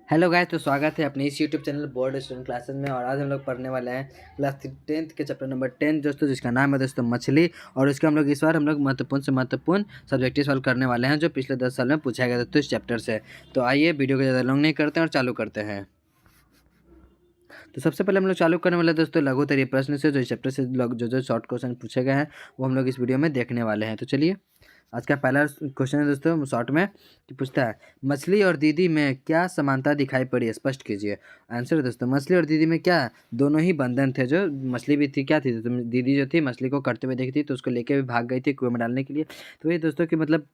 Hello guys, तो स्वागत है अपने इस YouTube channel board student classes में। और आज हम लोग पढ़ने वाले हैं क्लास 10th के चैप्टर नंबर 10 दोस्तों, जिसका नाम है दोस्तों मछली। और इसका इस बार हम लोग महत्वपूर्ण से महत्वपूर्ण सब्जेक्टिव सॉल्व करने वाले हैं जो पिछले 10 साल में पूछा गया दोस्तों इस चैप्टर से। तो आइए वीडियो को ज़्यादा लॉन्ग नहीं करते हैं और चालू करते हैं। तो सबसे पहले हम लोग चालू करने वाले दोस्तों लघुत्तरीय प्रश्न से, जो इस चैप्टर से जो शॉर्ट क्वेश्चन पूछे गए हैं वो हम लोग इस वीडियो में देखने वाले हैं। तो चलिए, आज का पहला क्वेश्चन है दोस्तों शॉर्ट में कि पूछता है, मछली और दीदी में क्या समानता दिखाई पड़ी, स्पष्ट कीजिए। आंसर है दोस्तों, मछली और दीदी में क्या दोनों ही बंधन थे। जो मछली भी थी, क्या थी, तो दीदी जो थी मछली को करते हुए देखी थी तो उसको लेके भी भाग गई थी कुएं में डालने के लिए। तो ये दोस्तों कि मतलब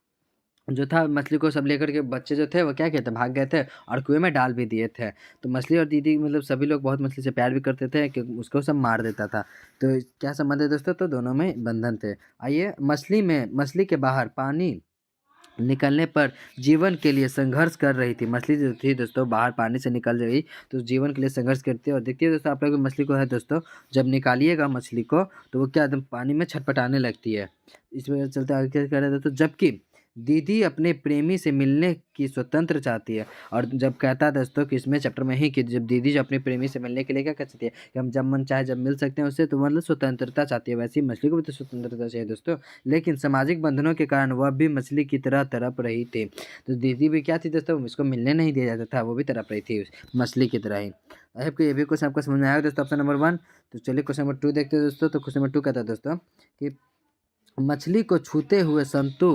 जो था, मछली को सब लेकर के बच्चे जो थे वो क्या कहते भाग गए थे और कुएं में डाल भी दिए थे। तो मछली और दीदी सभी लोग बहुत मछली से प्यार भी करते थे कि उसको सब मार देता था। तो क्या संबंध है दोस्तों, तो दोनों में बंधन थे। आइए, मछली के बाहर पानी निकलने पर जीवन के लिए संघर्ष कर रही थी। मछली जो थी दोस्तों बाहर पानी से निकल रही तो जीवन के लिए संघर्ष करती है। और देखिए दोस्तों, आप लोग मछली को है दोस्तों, जब निकालिएगा मछली को तो वो क्या एकदम पानी में छटपटाने लगती है। इस वजह से चलते आगे क्या कह रहे हैं दोस्तों, जबकि दीदी अपने प्रेमी से मिलने की स्वतंत्र चाहती है। और जब कहता है दोस्तों कि इसमें चैप्टर में ही कि जब दीदी जो अपने प्रेमी से मिलने के लिए क्या कहती है कि हम जब मन चाहे जब मिल सकते हैं उससे, तो स्वतंत्रता चाहती है। वैसे ही मछली को भी तो स्वतंत्रता चाहिए दोस्तों, लेकिन सामाजिक बंधनों के कारण वह भी मछली की तरह तड़प रही थी। तो दीदी भी क्या थी दोस्तों, उसको मिलने नहीं दिया जाता था, वो भी तड़प रही थी मछली की तरह ही। आई होप कि ये भी क्वेश्चन आपको समझ में आएगा दोस्तों, ऑप्शन नंबर 1। तो चलिए क्वेश्चन नंबर 2 देखते हैं दोस्तों। तो क्वेश्चन नंबर 2 कहता है दोस्तों कि मछली को छूते हुए संतु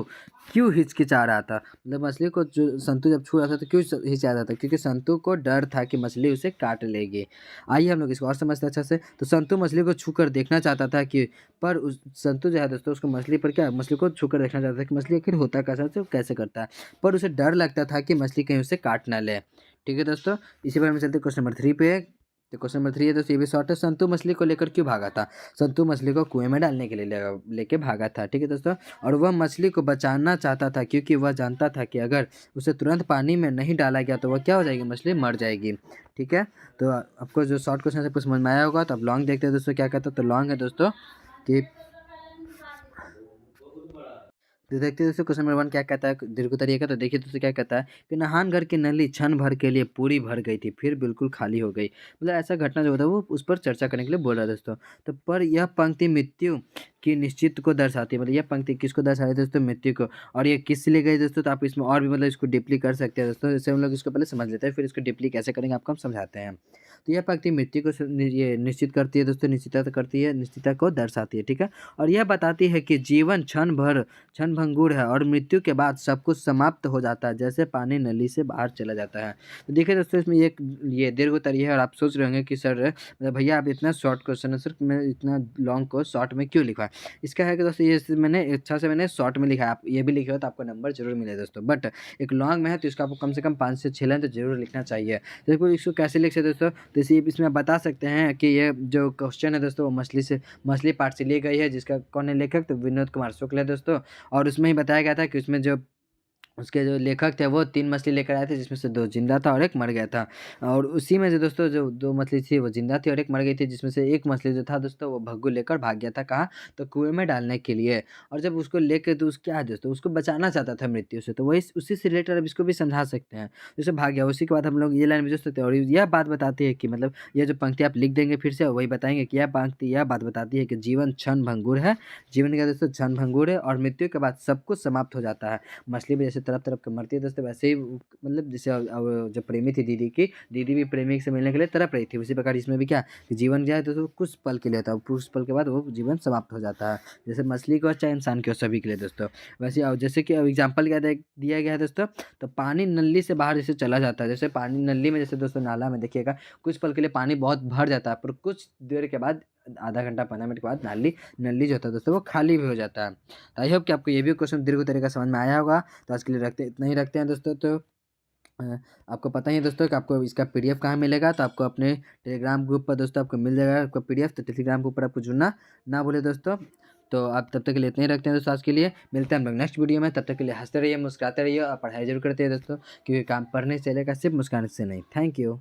क्यों हिचकिचा रहा था। मछली को जो संतु जब छू रहा था तो क्यों हिचकिचा रहा था, क्योंकि संतु को डर था कि मछली उसे काट लेगी। आइए हम लोग इसको और समझते हैं अच्छा से। तो संतु मछली को छूकर देखना चाहता था कि, पर उस संतु जो है दोस्तों उसको मछली को छूकर देखना चाहता था कि मछली आखिर होता कैसा है, कैसे करता है। पर उसे डर लगता था कि मछली कहीं उसे काट ना ले। ठीक है दोस्तों, इसी बारे में चलते क्वेश्चन नंबर 3 पे। तो क्वेश्चन नंबर 3 है दोस्तों, ये भी शॉर्ट है। संतु मछली को लेकर क्यों भागा था। संतु मछली को कुएं में डालने के लिए लेके भागा था। ठीक है दोस्तों, और वह मछली को बचाना चाहता था क्योंकि वह जानता था कि अगर उसे तुरंत पानी में नहीं डाला गया तो वह क्या हो जाएगी, मछली मर जाएगी। ठीक है, तो आपको जो शॉर्ट क्वेश्चन से कुछ समझ में आया होगा। तो अब लॉन्ग देखते हैं दोस्तों क्या कहता है। तो लॉन्ग है दोस्तों कि, तो देखते हैं दोस्तों क्वेश्चन नंबर 1 क्या कहता है दीर्घ उत्तरीय का। तो देखिए दोस्तों क्या कहता है कि नहान घर की नली क्षण भर के लिए पूरी भर गई थी, फिर बिल्कुल खाली हो गई। ऐसा घटना जो होता है वो उस पर चर्चा करने के लिए बोल रहा है दोस्तों। तो पर यह पंक्ति मृत्यु की निश्चित को दर्शाती है। यह पंक्ति किसको दर्शा रही है दोस्तों, मृत्यु को। और ये किस लिए गई दोस्तों, तो आप इसमें और भी इसको डीपली कर सकते हैं दोस्तों। जैसे हम लोग इसको पहले समझ लेते हैं, फिर इसको डीपली कैसे करेंगे आपको हम समझाते हैं। तो यह पंक्ति मृत्यु को ये निश्चित करती है दोस्तों, निश्चितता करती है, निश्चितता को दर्शाती है। ठीक है, और यह बताती है कि जीवन क्षण भंगुर है और मृत्यु के बाद सब कुछ समाप्त हो जाता है, जैसे पानी नली से बाहर चला जाता है। तो देखिए दोस्तों, इसमें ये दीर्घ उत्तरीय है। और आप सोच रहे होंगे कि सर भैया आप इतना शॉर्ट क्वेश्चन है सर, मैं इतना लॉन्ग को शॉर्ट में क्यों लिखा है। इसका है कि दोस्तों ये मैंने शॉर्ट में लिखा है। आप ये भी लिखे हो तो आपको नंबर जरूर मिले दोस्तों, बट एक लॉन्ग में है तो इसको आपको कम से कम 5 से 6 लाइन तो जरूर लिखना चाहिए। तो इसको कैसे लिख सकते दोस्तों, तो इसमें आप बता सकते हैं कि ये जो क्वेश्चन है दोस्तों वो मछली पार्ट से ली गई है, जिसका कौन है लेखक, तो विनोद कुमार शुक्ल है दोस्तों। और उसमें ही बताया गया था कि उसमें जो उसके जो लेखक थे वो 3 मछली लेकर आए थे, जिसमें से 2 ज़िंदा था और 1 मर गया था। और उसी में से दोस्तों जो 2 मछली थी वो ज़िंदा थी और 1 मर गई थी, जिसमें से 1 मछली जो था दोस्तों वो भग्गू लेकर भाग गया था कहाँ, तो कुएँ में डालने के लिए। और जब उसको लेके तो क्या है दोस्तों, उसको बचाना चाहता था मृत्यु से। तो वही उसी से रिलेटेड अब इसको भी समझा सकते हैं। जैसे भाग गया, उसी के बाद हम लोग ये लाइन भी सोच सकते हैं। और यह बात बताती है कि ये जो पंक्ति आप लिख देंगे फिर से वही बताएँगे कि यह पंक्ति यह बात बताती है कि जीवन क्षण भंगुर है। जीवन क्या दोस्तों, क्षण भंगुर है और मृत्यु के बाद सब कुछ समाप्त हो जाता है। मछली भी जैसे तड़प-तड़प के मरती है दोस्तों, वैसे ही जैसे जो प्रेमी थी दीदी भी प्रेमी से मिलने के लिए तड़प रही थी। उसी प्रकार इसमें भी क्या कि जीवन जो है दोस्तों कुछ पल के लिए होता है, कुछ पल के बाद वो जीवन समाप्त हो जाता है। जैसे मछली को चाहे इंसान को, सभी के लिए दोस्तों। वैसे जैसे कि अब एग्जाम्पल क्या दिया गया है दोस्तों, तो पानी नली से बाहर जैसे चला जाता है, जैसे पानी नली में जैसे दोस्तों नाला में देखिएगा कुछ पल के लिए पानी बहुत भर जाता है, पर कुछ देर के बाद आधा घंटा 15 मिनट के बाद नली जो होता है दोस्तों वो खाली भी हो जाता है। तो आई होप कि आपको ये भी क्वेश्चन दीर्घ तरीका समझ में आया होगा। तो आज के लिए इतना ही रखते हैं दोस्तों। तो आपको पता ही है दोस्तों कि आपको इसका पीडीएफ कहाँ मिलेगा, तो आपको अपने टेलीग्राम ग्रुप पर दोस्तों आपको मिल जाएगा आपका पीडीएफ। तो टेलीग्राम ग्रुप पर आपको जुड़ना ना भूले दोस्तों। तो आप तब तक के लिए इतना ही रखते हैं दोस्तों आज के लिए। मिलते हैं हम लोग नेक्स्ट वीडियो में, तब तक के लिए हंसते रहिए, मुस्कुराते रहिए और पढ़ाई जरूर करते हैं दोस्तों, क्योंकि काम पढ़ने से चलेगा, सिर्फ मुस्कुराने से नहीं। Thank you.